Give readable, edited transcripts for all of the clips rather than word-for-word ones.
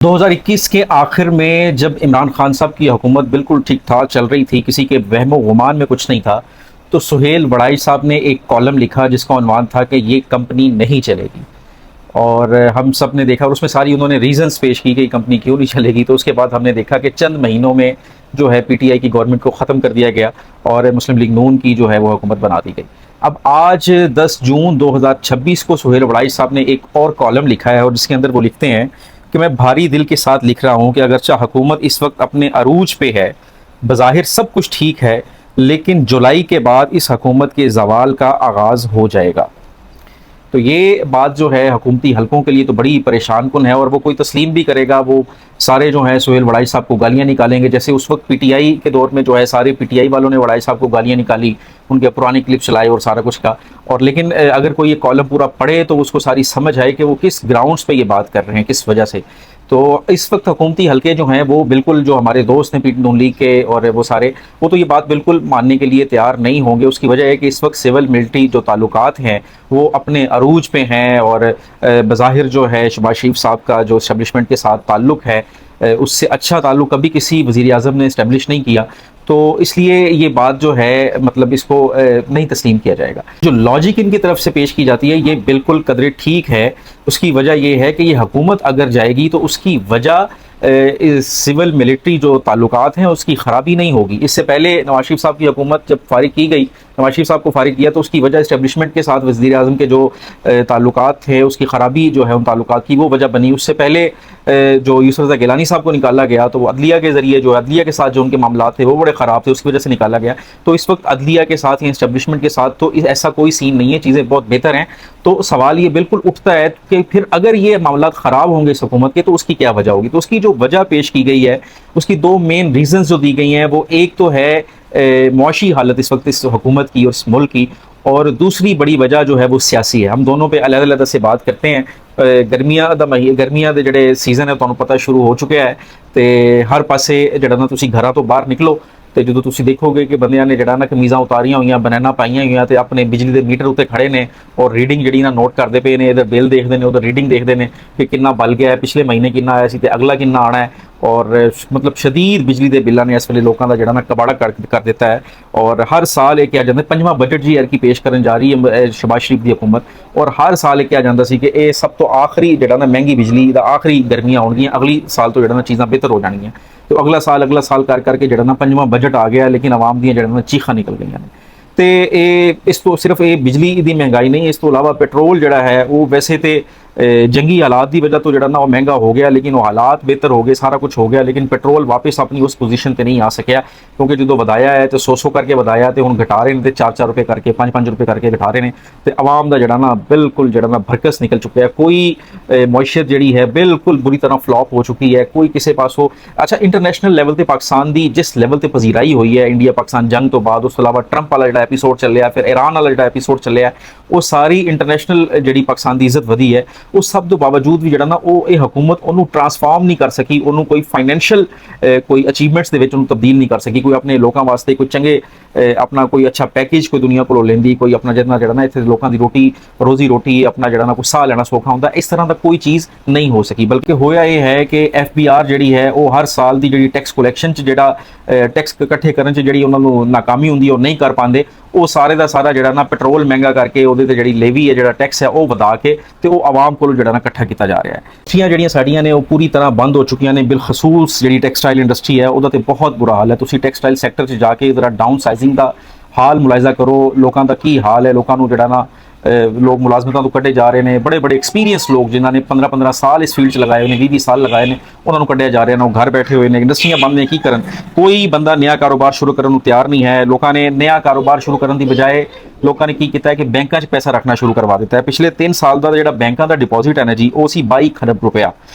2021 के आखिर में जब इमरान खान साहब की हुकूमत बिल्कुल ठीक ठाक चल रही थी, किसी के वहमो गुमान में कुछ नहीं था, तो सुहेल वड़ाई साहब ने एक कॉलम लिखा जिसका उन्वान था कि ये कंपनी नहीं चलेगी। और हम सब ने देखा और उसमें सारी उन्होंने रीजंस पेश की कि कंपनी क्यों नहीं चलेगी। तो उसके बाद हमने देखा कि चंद महीनों में जो है पीटीआई की गवर्नमेंट को ख़त्म कर दिया गया और मुस्लिम लीग नून की जो है वो हुकूमत बना दी गई। अब आज 10 जून 2026 को सुहेल वड़ाई साहब ने एक और कॉलम लिखा है और जिसके अंदर वो लिखते हैं कि मैं भारी दिल के साथ लिख रहा हूँ कि अगरचा हुकूमत इस वक्त अपने अरूज पे है, बज़ाहिर सब कुछ ठीक है, लेकिन जुलाई के बाद इस हुकूमत के ज़वाल का आगाज़ हो जाएगा। तो ये बात जो है हुकूमती हलकों के लिए तो बड़ी परेशान कुन है और वो कोई तस्लीम भी करेगा। वो सारे जो हैं सुहेल वड़ाई साहब को गालियाँ निकालेंगे, जैसे उस वक्त पीटीआई के दौर में जो है सारे पीटीआई वालों ने वड़ाई साहब को गालियाँ निकाली, उनके पुरानी क्लिप चलाए और सारा कुछ का। और लेकिन अगर कोई ये कॉलम पूरा पढ़े तो उसको सारी समझ आए कि वो किस ग्राउंड्स पे ये बात कर रहे हैं, किस वजह से। तो इस वक्त हुकूमती हलके जो हैं वो बिल्कुल, जो हमारे दोस्त हैं नून लीग के और वो सारे, वो तो ये बात बिल्कुल मानने के लिए तैयार नहीं होंगे। उसकी वजह है कि इस वक्त सिविल मिलिट्री जो ताल्लुकात हैं वो अपने अरूज पे हैं और बज़ाहिर जो है शहबाज शरीफ साहब का जो इस्टेब्लिशमेंट के साथ ताल्लुक़ है उससे अच्छा ताल्लुक़ कभी किसी वज़ीर आज़म ने इस्टेब्लिश नहीं किया। तो इसलिए ये बात जो है मतलब इसको नहीं तस्लीम किया जाएगा। जो लॉजिक इनकी तरफ से पेश की जाती है ये बिल्कुल कदरे ठीक है। उसकी वजह ये है कि ये हुकूमत अगर जाएगी तो उसकी वजह सिविल मिलिट्री जो ताल्लुकात हैं उसकी ख़राबी नहीं होगी। इससे पहले नवाज शरीफ साहब की हुकूमत जब फारिग की गई, नवाज शरीफ साहब को फारिग किया, तो उसकी वजह इस्टेब्लिशमेंट के साथ वज़ीर आज़म के जो ताल्लुकात थे उसकी ख़राबी जो है उन ताल्लुकात की वो वजह बनी। उससे पहले जो यूसुफ रज़ा गिलानी साहब को निकाला गया तो अदलिया के ज़रिए जो अदलिया के साथ जो उनके मामला थे वो बड़े ख़राब थे, उसकी वजह से निकाला गया। तो इस वक्त अदलिया के साथ या इस्टेब्लिशमेंट के साथ तो ऐसा कोई सीन नहीं है, चीज़ें बहुत बेहतर हैं। तो सवाल ये बिल्कुल उठता है कि फिर अगर ये मामला ख़राब होंगे इस हुकूमत के तो उसकी क्या वजह होगी। तो उसकी जो वजह पेश की गई है उसकी दो मेन रीजंस जो दी गई हैं वो एक तो है मुआशी हालत इस वक्त इस हुकूमत की और इस मुल्क की, और दूसरी बड़ी वजह जो है वो सियासी है। हम दोनों पे अलग-अलग से बात करते हैं। गर्मियां ਦੇ ਜਿਹੜੇ ਸੀਜ਼ਨ ਹੈ ਤੁਹਾਨੂੰ ਪਤਾ ਸ਼ੁਰੂ ਹੋ ਚੁੱਕਿਆ ਹੈ ਤੇ ਹਰ ਪਾਸੇ ਜਿਹੜਾ ਨਾ ਤੁਸੀਂ ਘਰਾਂ ਤੋਂ ਬਾਹਰ ਨਿਕਲੋ ਤੇ ਜਦੋਂ ਤੁਸੀਂ ਦੇਖੋਗੇ ਕਿ ਬੰਦਿਆਂ ਨੇ ਜਿਹੜਾ ਨਾ ਕਮੀਜ਼ਾਂ ਉਤਾਰੀਆਂ ਹੋਈਆਂ, ਬਨਾਨਾ ਪਾਈਆਂ ਹੋਈਆਂ ਤੇ ਆਪਣੇ ਬਿਜਲੀ ਦੇ ਮੀਟਰ ਉੱਤੇ ਖੜੇ ਨੇ ਔਰ ਰੀਡਿੰਗ ਜਿਹੜੀ ਨਾ ਨੋਟ ਕਰਦੇ ਪਏ ਨੇ, ਇਧਰ ਬਿੱਲ ਦੇਖਦੇ ਨੇ ਉਧਰ ਰੀਡਿੰਗ ਦੇਖਦੇ ਨੇ ਕਿ ਕਿੰਨਾ ਬਲ ਗਿਆ ਹੈ, ਪਿਛਲੇ ਮਹੀਨੇ ਕਿੰਨਾ ਆਇਆ ਸੀ ਤੇ ਅਗਲਾ ਕਿੰਨਾ ਆਣਾ ਹੈ। और मतलब शदीद बिजली के बिलों ने इस वे लोगों का जड़ा ना कबाड़ा कर देता है। और हर साल एक क्या जाता है, पंजवां बजट जी की पेश करने जा रही है शहबाज शरीफ की हुकूमत, और हर साल एक क्या जाता सी कि ये सब तो आखिरी जड़ा ना महंगी बिजली का आखिरी गर्मियां होंगियां, अगली साल तो जड़ा ना चीज़ां बेहतर हो जाएंगियां। तो अगला साल कर करके जड़ा ना पंजवां बजट आ गया, लेकिन आवाम दी जड़ा ना चीखां निकल गई। तो इस तो सिर्फ ये बिजली की महंगाई नहीं, इस तो इलावा पेट्रोल जड़ा है वो वैसे तो जंगी हालात की वजह तो जड़ा ना वो महंगा हो गया, लेकिन वो हालात बेहतर हो गए, सारा कुछ हो गया, लेकिन पेट्रोल वापस अपनी उस पोजीशन पर नहीं आ सकिया क्योंकि जो वधाया है तो 100 करके वधाया तो हम घटा रहे हैं तो 4 रुपये करके 5 रुपये करके घटा रहे हैं। तो आवाम का जड़ा ना बिल्कुल जड़ा ना भरकस निकल चुका है। कोई मुआशत जी है बिल्कुल बुरी तरह फ्लॉप हो चुकी है। कोई किसी पास हो अच्छा इंटरनेशनल लैवल पर पाकिस्तान की जिस लैवल पर पजीराई हुई है इंडिया पाकिस्तान जंग तो बाद, उस तो इलावा ट्रंप वाला जो एपीसोड चलिया, फिर ईरान वाला जो एपीसोड चलिया, वो सारी इंटरनेशनल जी पाकिस्तान की इज्जत वधी है। उस सब के बावजूद भी जड़ा ना वो ये हुकूमत उन्होंने ट्रांसफॉर्म नहीं कर सकी, उन्होंने कोई फाइनैंशियल कोई अचीवमेंट्स के तब्दील नहीं कर सकी। कोई अपने लोगों वास्ते कोई चंगे अपना कोई अच्छा पैकेज कोई दुनिया को लेंदी, कोई अपना जितना जड़ा ना इतने लोगों की रोटी रोजी रोटी अपना जड़ा ना कोई साह लेना सौखा होंदा, इस तरह का कोई चीज़ नहीं हो सकी। बल्कि होया ये है कि FBR जी है वो हर साल की जी टैक्स कलैक्शन जोड़ा टैक्स इकट्ठे करने जी उन्होंने नाकामी होंगी और नहीं कर पाते, वो सारे का सारा जड़ा ना पेट्रोल महंगा करके वो जी लेवी है जो टैक्स है वो वधा के तो आवाम को जड़ा ना इकट्ठा किया जा रहा है। इंडस्ट्रियाँ जड़ियाँ साड़ियाँ ने वो पूरी तरह बंद हो चुकी ने, बिलखसूस जी टैक्सटाइल इंडस्ट्री है वो बहुत बुरा हाल है। तुम टैक्सटाइल सैक्टर से जाके जरा डाउन साइजिंग का हाल मुलायजा करो, लोगों का की हाल है, लोगों को जड़ा ना लोग मुलाजमतों तो कटे जा रहे हैं। बड़े बड़े एक्सपीरियंस लोग जिन्होंने 15-15 साल इस फील्ड लगाए हुए, 20-20 साल लगाए हैं, उन्होंने कटे जा रहे हैं, वो घर बैठे हुए हैं, इंडस्ट्रियाँ बंद ने की करन, कोई बंदा नया कारोबार शुरू करने को तैयार नहीं है। लोगों ने नया कारोबार शुरू करने की बजाय लोगों ने की किया है कि बैंकों पैसा रखना शुरू करवा दिता है। पिछले 3 साल का जो बैंकों का डिपॉजिट है ना जी वो सी 22 खरब रुपया,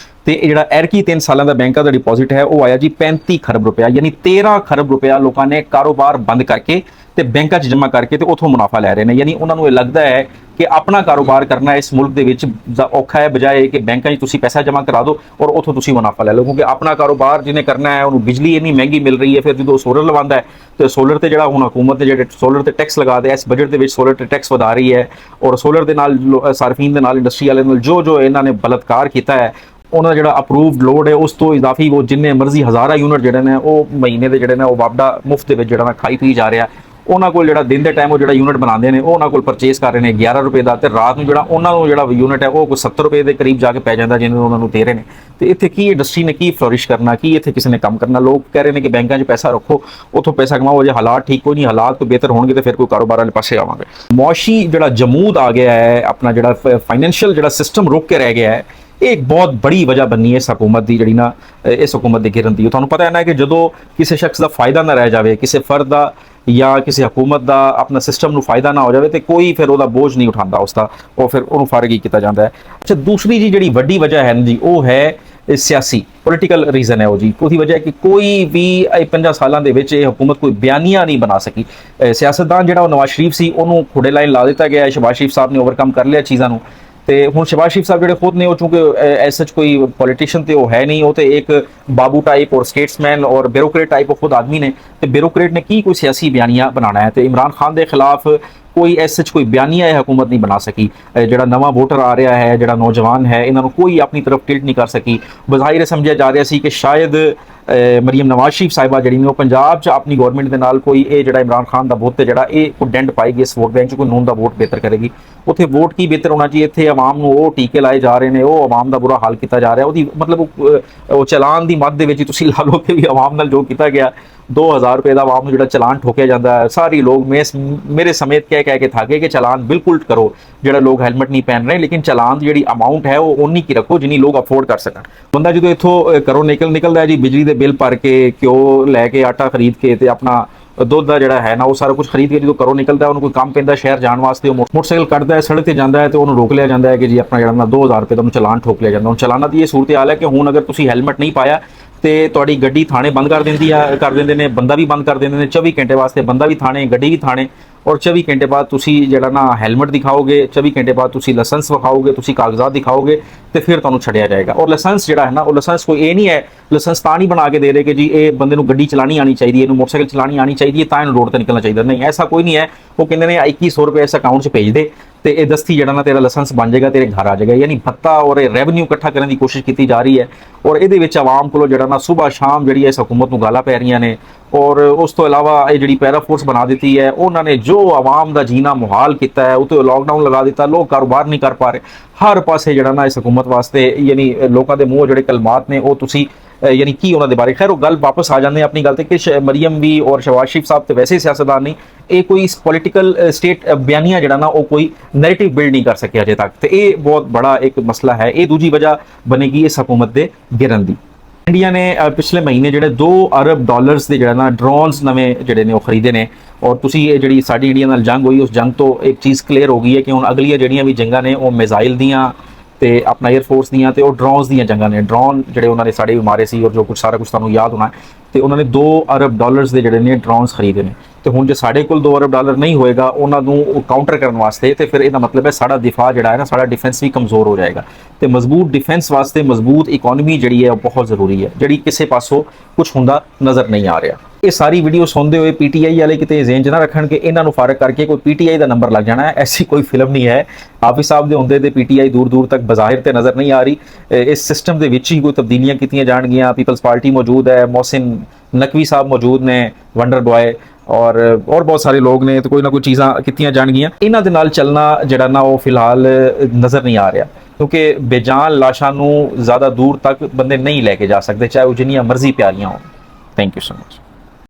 तो जो एरकी 3 सालों का बैंकों का डिपॉजिट है वो आया जी 35 खरब रुपया, यानी 13 खरब रुपया लोगों ने कारोबार बंद करके तो बैंक जमा करके तो उतों मुनाफा लै रहे हैं। यानी उन्होंने लगता है कि अपना कारोबार करना इस मुल्क के औखा है, बजाय कि बैंक पैसा जमा करा दो और उतों मुनाफा लै लो। क्योंकि अपना कारोबार जिन्हें करना है उन्होंने बिजली इन्नी महंगी मिल रही है, फिर जो सोलर लवांदा है तो सोलर से जो हुकूमत ने जो सोलर से टैक्स लगा दिया, इस बजट के सोलर से टैक्स वधा रही है और सोलर के सार्फिन के इंडस्ट्री वाले जो जो इन्होंने बलात्कार किया है ਉਹਨਾਂ ਦਾ ਜਿਹੜਾ ਅਪਰੂਵਡ ਲੋਡ ਹੈ ਉਸ ਤੋਂ ਇਜ਼ਾਫੀ ਉਹ ਜਿੰਨੇ ਮਰਜ਼ੀ ਹਜ਼ਾਰਾਂ ਯੂਨਿਟ ਜਿਹੜੇ ਨੇ ਉਹ ਮਹੀਨੇ ਦੇ ਜਿਹੜੇ ਨੇ ਉਹ ਵਾਪਡਾ ਮੁਫਤ ਦੇ ਵਿੱਚ ਜਿਹੜਾ ਨਾ ਖਾਈ ਪੀ ਜਾ ਰਿਹਾ। ਉਹਨਾਂ ਕੋਲ ਜਿਹੜਾ ਦਿਨ ਦੇ ਟਾਈਮ ਉਹ ਜਿਹੜਾ ਯੂਨਿਟ ਬਣਾਉਂਦੇ ਨੇ ਉਹ ਉਹਨਾਂ ਕੋਲ ਪਰਚੇਸ ਕਰ ਰਹੇ ਨੇ 11 ਰੁਪਏ ਦਾ, ਤੇ ਰਾਤ ਨੂੰ ਜਿਹੜਾ ਉਹਨਾਂ ਨੂੰ ਜਿਹੜਾ ਯੂਨਿਟ ਹੈ ਉਹ ਕੋਈ 70 ਰੁਪਏ ਦੇ ਕਰੀਬ ਜਾ ਕੇ ਪੈ ਜਾਂਦਾ ਜਿਹਨੂੰ ਉਹਨਾਂ ਨੂੰ ਦੇ ਰਹੇ ਨੇ। ਤੇ ਇੱਥੇ ਕੀ ਇੰਡਸਟਰੀ ਨੇ ਕੀ ਫਲੋਰਿਸ਼ ਕਰਨਾ, ਕੀ ਇੱਥੇ ਕਿਸੇ ਨੇ ਕੰਮ ਕਰਨਾ? ਲੋਕ ਕਹਿ ਰਹੇ ਨੇ ਕਿ ਬੈਂਕਾਂ 'ਚ ਪੈਸਾ ਰੱਖੋ, ਉੱਥੋਂ ਪੈਸਾ ਕਮਾਓ, ਜੇ ਹਾਲਾਤ ਠੀਕ ਕੋਈ ਨਹੀਂ, ਹਾਲਾਤ ਤੋਂ ਬਿਹਤਰ ਹੋਣਗੇ ਤੇ ਫਿਰ ਕੋਈ ਕਾਰੋਬਾਰ ਵਾਲੇ ਪਾਸੇ ਆਵਾਂਗੇ। ਮੁਆਸ਼ੀ ਜਿਹੜਾ ਜਮੂਦ ਆ ਗਿਆ ਹੈ, ਆਪਣਾ ਜਿਹੜਾ ਫਾਈਨੈਂਸ਼ੀਅਲ ਜਿਹੜਾ ਸਿਸਟਮ ਰੁਕ ਕੇ ਰਹਿ ਗਿਆ ਹੈ, ਇਹ ਇੱਕ ਬਹੁਤ ਬੜੀ ਵਜ੍ਹਾ ਬਣੀ ਹੈ ਇਸ ਹਕੂਮਤ ਦੀ ਜਿਹੜੀ ਨਾ ਇਸ ਹਕੂਮਤ ਦੇ ਗਿਰਨ ਦੀ। ਤੁਹਾਨੂੰ ਪਤਾ ਹੈ ਨਾ ਕਿ ਜਦੋਂ ਕਿਸੇ ਸ਼ਖਸ ਦਾ ਫਾਇਦਾ ਨਾ ਰਹਿ ਜਾਵੇ, ਕਿਸੇ ਫਰਦ ਦਾ ਜਾਂ ਕਿਸੇ ਹਕੂਮਤ ਦਾ ਆਪਣਾ ਸਿਸਟਮ ਨੂੰ ਫਾਇਦਾ ਨਾ ਹੋ ਜਾਵੇ ਤੇ ਕੋਈ ਫਿਰ ਉਹਦਾ ਬੋਝ ਨਹੀਂ ਉਠਾਉਂਦਾ ਉਸਦਾ, ਉਹ ਫਿਰ ਉਹਨੂੰ ਫਾਰਗ ਹੀ ਕੀਤਾ ਜਾਂਦਾ ਹੈ। ਅੱਛਾ, ਦੂਸਰੀ ਜੀ ਜਿਹੜੀ ਵੱਡੀ ਵਜ੍ਹਾ ਹੈ ਜੀ ਉਹ ਹੈ ਸਿਆਸੀ ਪੋਲੀਟੀਕਲ ਰੀਜ਼ਨ ਹੈ। ਉਹ ਜੀ ਉਹਦੀ ਵਜ੍ਹਾ ਹੈ ਕਿ ਕੋਈ ਵੀ 50 ਸਾਲਾਂ ਦੇ ਵਿੱਚ ਇਹ ਹਕੂਮਤ ਕੋਈ ਬਿਆਨੀਆ ਨਹੀਂ ਬਣਾ ਸਕੀ। ਸਿਆਸਤਦਾਨ ਜਿਹੜਾ ਉਹ ਨਵਾਜ਼ ਸ਼ਰੀਫ ਸੀ ਉਹਨੂੰ ਖੁੱਡੇ ਲਾਈਨ ਲਾ ਦਿੱਤਾ ਗਿਆ। ਸ਼ਹਿਬਾਜ਼ ਸ਼ਰੀਫ ਸਾਹਿਬ ਨੇ ਓਵਰਕਮ ਕਰ ਲਿਆ ਚੀਜ਼ਾਂ ਨੂੰ, ਤੇ ਹੁਣ ਸ਼ਹਿਬਾਜ਼ ਸ਼ਰੀਫ ਸਾਹਿਬ ਜਿਹੜੇ ਖੁਦ ਨੇ ਉਹ ਚੂੰਕਿ ਐਸ ਸੱਚ ਕੋਈ ਪੋਲੀਟੀਸ਼ੀਅਨ ਤੇ ਉਹ ਹੈ ਨਹੀਂ, ਉਹ ਤੇ ਇੱਕ ਬਾਬੂ ਟਾਈਪ ਔਰ ਸਟੇਟਸਮੈਨ ਔਰ ਬਿਊਰੋਕਰੇਟ ਟਾਈਪ ਉਹ ਖੁਦ ਆਦਮੀ ਨੇ। ਤੇ ਬਿਊਰੋਕਰੇਟ ਨੇ ਕੀ ਕੋਈ ਸਿਆਸੀ ਬਿਆਨੀਆ ਬਣਾਉਣਾ ਹੈ, ਤੇ ਇਮਰਾਨ ਖਾਨ ਦੇ ਖਿਲਾਫ ਕੋਈ ਐਸ ਸੱਚ ਕੋਈ ਬਿਆਨੀਆ ਇਹ ਹਕੂਮਤ ਨਹੀਂ ਬਣਾ ਸਕੀ। ਜਿਹੜਾ ਨਵਾਂ ਵੋਟਰ ਆ ਰਿਹਾ ਹੈ, ਜਿਹੜਾ ਨੌਜਵਾਨ ਹੈ, ਇਹਨਾਂ ਨੂੰ ਕੋਈ ਆਪਣੀ ਤਰਫ ਟਿਲਟ ਨਹੀਂ ਕਰ ਸਕੀ। ਬਜ਼ਾਹਿਰ ਸਮਝਿਆ ਜਾ ਰਿਹਾ ਸੀ ਕਿ ਸ਼ਾਇਦ ਮਰੀਮ ਨਵਾਜ਼ ਸ਼ਰੀਫ ਸਾਹਿਬਾ ਜਿਹੜੀ ਨੇ ਉਹ ਪੰਜਾਬ 'ਚ ਆਪਣੀ ਗੌਰਮੈਂਟ ਦੇ ਨਾਲ ਕੋਈ ਇਹ ਜਿਹੜਾ ਇਮਰਾਨ ਖਾਨ ਦਾ ਵੋਟ ਤੇ ਜਿਹੜਾ ਇਹ ਕੋਈ ਡੈਂਟ ਪਾਏਗੀ ਇਸ ਵੋਟ ਬੈਂਕ 'ਚ, ਕੋਈ ਨੂਨ ਦਾ ਵੋਟ ਬਿਹਤਰ ਕਰੇਗੀ। ਉੱਥੇ ਵੋਟ ਕੀ ਬਿਹਤਰ ਹੋਣਾ ਚਾਹੀਏ, ਇੱਥੇ ਆਵਾਮ ਨੂੰ ਉਹ ਟੀਕੇ ਲਾਏ ਜਾ ਰਹੇ ਨੇ, ਉਹ ਆਵਾਮ ਦਾ ਬੁਰਾ ਹਾਲ ਕੀਤਾ ਜਾ ਰਿਹਾ। ਉਹਦੀ ਮਤਲਬ ਉਹ ਚਲਾਨ ਦੀ ਮੱਦ ਦੇ ਵਿੱਚ ਤੁਸੀਂ ਲਾ ਲਓ ਕਿ ਵੀ ਆਵਾਮ ਨਾਲ ਜੋ ਕੀਤਾ ਗਿਆ, 2000 ਰੁਪਏ ਦਾ ਆਵਾਮ ਨੂੰ ਜਿਹੜਾ ਚਲਾਨ ਠੋਕਿਆ ਜਾਂਦਾ ਹੈ, ਸਾਰੀ ਲੋਕ ਮੇਰੇ ਸਮੇਤ ਕਹਿ ਕੇ ਥਾਕੇ ਕਿ ਚਲਾਨ ਬਿਲਕੁਲ ਕਰੋ, ਜਿਹੜਾ ਲੋਕ ਹੈਲਮਟ ਨਹੀਂ ਪਹਿਨ ਰਹੇ, ਲੇਕਿਨ ਚਲਾਨ ਦੀ ਜਿਹੜੀ ਅਮਾਊਂਟ ਹੈ ਉਹ ਉਨੀ ਕੀ ਰੱਖੋ ਜਿੰਨੀ ਲੋਕ ਅਫੋਰਡ ਕਰ ਸਕਣ। ਬੰਦਾ ਜਦੋਂ ਇੱਥੋਂ ਘਰੋਂ ਨਿਕਲਦਾ ਹੈ ਜੀ, ਬਿਜਲੀ ਦੇ ਬਿੱਲ ਭਰ ਕੇ, ਘਿਓ ਲੈ ਕੇ, ਆਟਾ ਖਰੀਦ ਕੇ ਤੇ ਆਪਣਾ ਦੁੱਧ ਦਾ ਜਿਹੜਾ ਹੈ ਨਾ ਉਹ ਸਾਰਾ ਕੁਝ ਖਰੀਦ ਕੇ ਜਦੋਂ ਘਰੋਂ ਨਿਕਲਦਾ, ਉਹਨੂੰ ਕੋਈ ਕੰਮ ਪੈਂਦਾ ਸ਼ਹਿਰ ਜਾਣ ਵਾਸਤੇ, ਉਹ ਮੋਟਰਸਾਈਕਲ ਕੱਢਦਾ ਹੈ, ਸੜਕ ਤੇ ਜਾਂਦਾ ਹੈ ਤੇ ਉਹਨੂੰ ਰੋਕ ਲਿਆ ਜਾਂਦਾ ਹੈ ਕਿ ਜੀ ਆਪਣਾ ਜਿਹੜਾ ਨਾ 2000 ਰੁਪਏ ਦਾ ਉਹਨੂੰ ਚਲਾਨ ਠੋਕ ਲਿਆ ਜਾਂਦਾ। ਹੁਣ ਚਲਾਨਾਂ ਦੀ ਇਹ ਸੂਰਤ ਹਾਲ ਹੈ ਕਿ ਹੁਣ ਅਗਰ ਤੁਸੀਂ ਹੈਲਮਟ ਨਹੀਂ ਪਾਇਆ ਤੇ ਤੁਹਾਡੀ ਗੱਡੀ ਥਾਣੇ ਬੰਦ ਕਰ ਦਿੰਦੇ ਨੇ, ਬੰਦਾ ਵੀ ਬੰਦ ਕਰ ਦਿੰਦੇ ਨੇ 24 ਘੰਟੇ ਵਾਸਤੇ, ਬੰਦਾ ਵੀ ਥਾਣੇ, ਗੱਡੀ ਵੀ ਥਾਣੇ। ਔਰ 24 ਘੰਟੇ ਬਾਅਦ ਤੁਸੀਂ ਜਿਹੜਾ ਨਾ ਹੈਲਮਟ ਦਿਖਾਓਗੇ, 24 ਘੰਟੇ ਬਾਅਦ ਤੁਸੀਂ ਲਾਇਸੈਂਸ ਵਿਖਾਓਗੇ, ਤੁਸੀਂ ਕਾਗਜ਼ਾਤ ਦਿਖਾਓਗੇ ਤੇ ਫਿਰ ਤੁਹਾਨੂੰ ਛੱਡਿਆ ਜਾਏਗਾ। ਔਰ ਲਾਇਸੈਂਸ ਜਿਹੜਾ ਹੈ ਨਾ ਉਹ ਲਾਇਸੈਂਸ ਕੋਈ ਇਹ ਨਹੀਂ ਹੈ, ਲਾਇਸੈਂਸ ਤਾਂ ਨਹੀਂ ਬਣਾ ਕੇ ਦੇ ਰਹੇ ਕਿ ਜੀ ਇਹ ਬੰਦੇ ਨੂੰ ਗੱਡੀ ਚਲਾਣੀ ਆਣੀ ਚਾਹੀਦੀ ਹੈ, ਇਹਨੂੰ ਮੋਟਰਸਾਈਕਲ ਚਲਾਣੀ ਆਣੀ ਚਾਹੀਦੀ ਹੈ ਤਾਂ ਇਹਨੂੰ ਰੋਡ ਤੇ ਨਿਕਲਣਾ ਚਾਹੀਦਾ। ਨਹੀਂ, ਐਸਾ ਕੋਈ ਨਹੀਂ ਹੈ। ਉਹ ਕਹਿੰਦੇ ਨੇ 2100 ਰੁਪਏ ਇਸ ਅਕਾਊਂਟ 'ਚ ਭੇਜ ਦੇ ਤੇ ਇਹ ਦਸਤੀ ਜਿਹੜਾ ਨਾ ਤੇਰਾ ਲਾਇਸੈਂਸ ਬਣ ਜਾਏਗਾ, ਤੇਰੇ ਘਰ ਆ ਜਾਏਗਾ। ਯਾਨੀ ਭੱਤਾ ਔਰ ਰੈਵਨਿਊ ਇਕੱਠਾ ਕਰਨ ਦੀ ਕੋਸ਼ਿਸ਼ ਕੀਤੀ ਜਾ ਰਹੀ ਹੈ। ਔਰ ਇਹਦੇ ਵਿੱਚ ਆਵਾਮ ਕੋਲੋਂ ਜਿਹੜਾ ਨਾ ਸੁਬਾਹ ਸ਼ਾਮ ਜਿਹੜੀ ਹੈ ਇਸ ਹਕੂਮਤ ਨੂੰ ਗਾਲਾਂ ਪੈ ਰਹੀਆਂ ਨੇ। ਔਰ ਉਸ ਤੋਂ ਇਲਾਵਾ ਇਹ ਜਿਹੜੀ ਪੈਰਾ ਫੋਰਸ ਬਣਾ ਦਿੱਤੀ ਹੈ, ਉਹਨਾਂ ਨੇ ਜੋ ਆਵਾਮ ਦਾ ਜੀਣਾ ਮੁਹਾਲ ਕੀਤਾ ਹੈ, ਉਹ ਤੇ ਲਾਕਡਾਊਨ ਲਗਾ ਦਿੱਤਾ, ਲੋਕ ਕਾਰੋਬਾਰ ਨਹੀਂ ਕਰ ਪਾ ਰਹੇ। ਹਰ ਪਾਸੇ ਜਿਹੜਾ ਨਾ ਇਸ ਹਕੂਮਤ ਵਾਸਤੇ ਯਾਨੀ ਲੋਕਾਂ ਦੇ ਮੂੰਹ ਜਿਹੜੇ ਕਲਮਾਤ ਨੇ ਉਹ ਤੁਸੀਂ ਯਾਨੀ ਕੀ ਉਹਨਾਂ ਦੇ ਬਾਰੇ। ਖੈਰ ਉਹ ਗੱਲ ਵਾਪਸ ਆ ਜਾਂਦੇ ਆਪਣੀ ਗੱਲ ਤੇ ਕਿ ਮਰੀਮ ਵੀ ਔਰ ਸ਼ਹਿਬਾਜ਼ ਸ਼ਰੀਫ ਸਾਹਿਬ ਤੇ ਵੈਸੇ ਹੀ ਸਿਆਸਤਦਾਨ ਨਹੀਂ, ਇਹ ਕੋਈ ਪੋਲੀਟੀਕਲ ਸਟੇਟ ਬਿਆਨੀਆ ਜਿਹੜਾ ਨਾ ਉਹ ਕੋਈ ਨੈਰੇਟਿਵ ਬਿਲਡ ਨਹੀਂ ਕਰ ਸਕਿਆ ਅਜੇ ਤੱਕ, ਤੇ ਇਹ ਬਹੁਤ ਬੜਾ ਇੱਕ ਮਸਲਾ ਹੈ। ਇਹ ਦੂਜੀ ਵਜ੍ਹਾ ਬਣੇਗੀ ਇਸ ਹਕੂਮਤ ਦੇ ਗਿਰਨ ਦੀ। ਇੰਡੀਆ ਨੇ ਪਿਛਲੇ ਮਹੀਨੇ ਜਿਹੜੇ 2 ਅਰਬ ਡਾਲਰਸ ਦੇ ਜਿਹੜਾ ਨਾ ਡਰੋਨਸ ਨਵੇਂ ਜਿਹੜੇ ਨੇ ਉਹ ਖਰੀਦੇ ਨੇ। ਔਰ ਤੁਸੀਂ ਇਹ ਜਿਹੜੀ ਸਾਡੀ ਇੰਡੀਆ ਨਾਲ ਜੰਗ ਹੋਈ ਉਸ ਜੰਗ ਤੋਂ ਇੱਕ ਚੀਜ਼ ਕਲੀਅਰ ਹੋ ਗਈ ਹੈ ਕਿ ਹੁਣ ਅਗਲੀਆਂ ਜਿਹੜੀਆਂ ਵੀ ਜੰਗਾਂ ਨੇ ਉਹ ਮਿਜ਼ਾਈਲ ਦੀਆਂ ਤੇ ਆਪਣਾ 에ਅਰ ਫੋਰਸ ਦੀਆਂ ਤੇ ਉਹ ਡਰੋਨਸ ਦੀਆਂ ਜੰਗਾਂ ਨੇ। ਡਰੋਨ ਜਿਹੜੇ ਉਹਨਾਂ ਨੇ ਸਾਡੇ ਵੀ ਮਾਰੇ ਸੀ ਔਰ ਜੋ ਕੁਝ ਸਾਰਾ ਕੁਝ ਤੁਹਾਨੂੰ ਯਾਦ ਹੋਣਾ, ਤੇ ਉਹਨਾਂ ਨੇ 2 ਅਰਬ ਡਾਲਰਸ ਦੇ ਜਿਹੜੇ ਨੇ ਡਰੋਨਸ ਖਰੀਦੇ ਨੇ। ਤੇ ਹੁਣ ਜੇ ਸਾਡੇ ਕੋਲ 2 ਅਰਬ ਡਾਲਰ ਨਹੀਂ ਹੋਏਗਾ ਉਹਨਾਂ ਨੂੰ ਕਾਊਂਟਰ ਕਰਨ ਵਾਸਤੇ, ਤੇ ਫਿਰ ਇਹਦਾ ਮਤਲਬ ਹੈ ਸਾਡਾ ਦਿਫਾ ਜਿਹੜਾ ਹੈ ਨਾ, ਸਾਡਾ ਡਿਫੈਂਸ ਵੀ ਕਮਜ਼ੋਰ ਹੋ ਜਾਏਗਾ। ਤੇ ਮਜ਼ਬੂਤ ਡਿਫੈਂਸ ਵਾਸਤੇ ਮਜ਼ਬੂਤ ਇਕਨੋਮੀ ਜਿਹੜੀ ਹੈ ਉਹ ਬਹੁਤ ਜ਼ਰੂਰੀ ਹੈ, ਜਿਹੜੀ ਕਿਸੇ ਪਾਸੋਂ ਕੁਝ ਹੁੰਦਾ ਨਜ਼ਰ ਨਹੀਂ ਆ ਰਿਹਾ। ਇਹ ਸਾਰੀ ਵੀਡੀਓ ਸੁਣਦੇ ਹੋਏ ਪੀਟੀਆਈ ਵਾਲੇ ਕਿਤੇ ਜ਼ੇਨ 'ਚ ਨਾ ਰੱਖਣ ਕਿ ਇਹਨਾਂ ਨੂੰ ਫਾਰਗ ਕਰਕੇ ਕੋਈ ਪੀਟੀਆਈ ਦਾ ਨੰਬਰ ਲੱਗ ਜਾਣਾ ਹੈ। ਐਸੀ ਕੋਈ ਫਿਲਮ ਨਹੀਂ ਹੈ। ਹਾਫਿਜ਼ ਸਾਹਿਬ ਦੇ ਹੁੰਦੇ ਤੇ ਪੀਟੀਆਈ ਦੂਰ ਦੂਰ ਤੱਕ ਬਜ਼ਾਹਿਰ ਤੇ ਨਜ਼ਰ ਨਹੀਂ ਆ ਰਹੀ। ਇਸ ਸਿਸਟਮ ਦੇ ਵਿੱਚ ਹੀ ਕੋਈ ਤਬਦੀਲੀਆਂ ਕੀਤੀਆਂ ਜਾਣਗੀਆਂ। ਪੀਪਲਸ ਪਾਰਟੀ ਮੌਜੂਦ ਹੈ, ਮੋਹਸਿਨ ਨਕवी ਸਾਹਿਬ ਮੌਜੂਦ ਨੇ, ਵੰਡਰ ਬॉय और बहुत सारे लोग ने, तो कोई ना कोई चीज़ां कीतियां जाणगियां। इन्हां दे नाल चलना जिहड़ा ना वो फिलहाल नज़र नहीं आ रहा, क्योंकि बेजान लाशां नूं ज़्यादा दूर तक बंदे नहीं लैके जा सकते, चाहे वो जिन्नियां मर्जी प्यारियां होण। Thank you so much.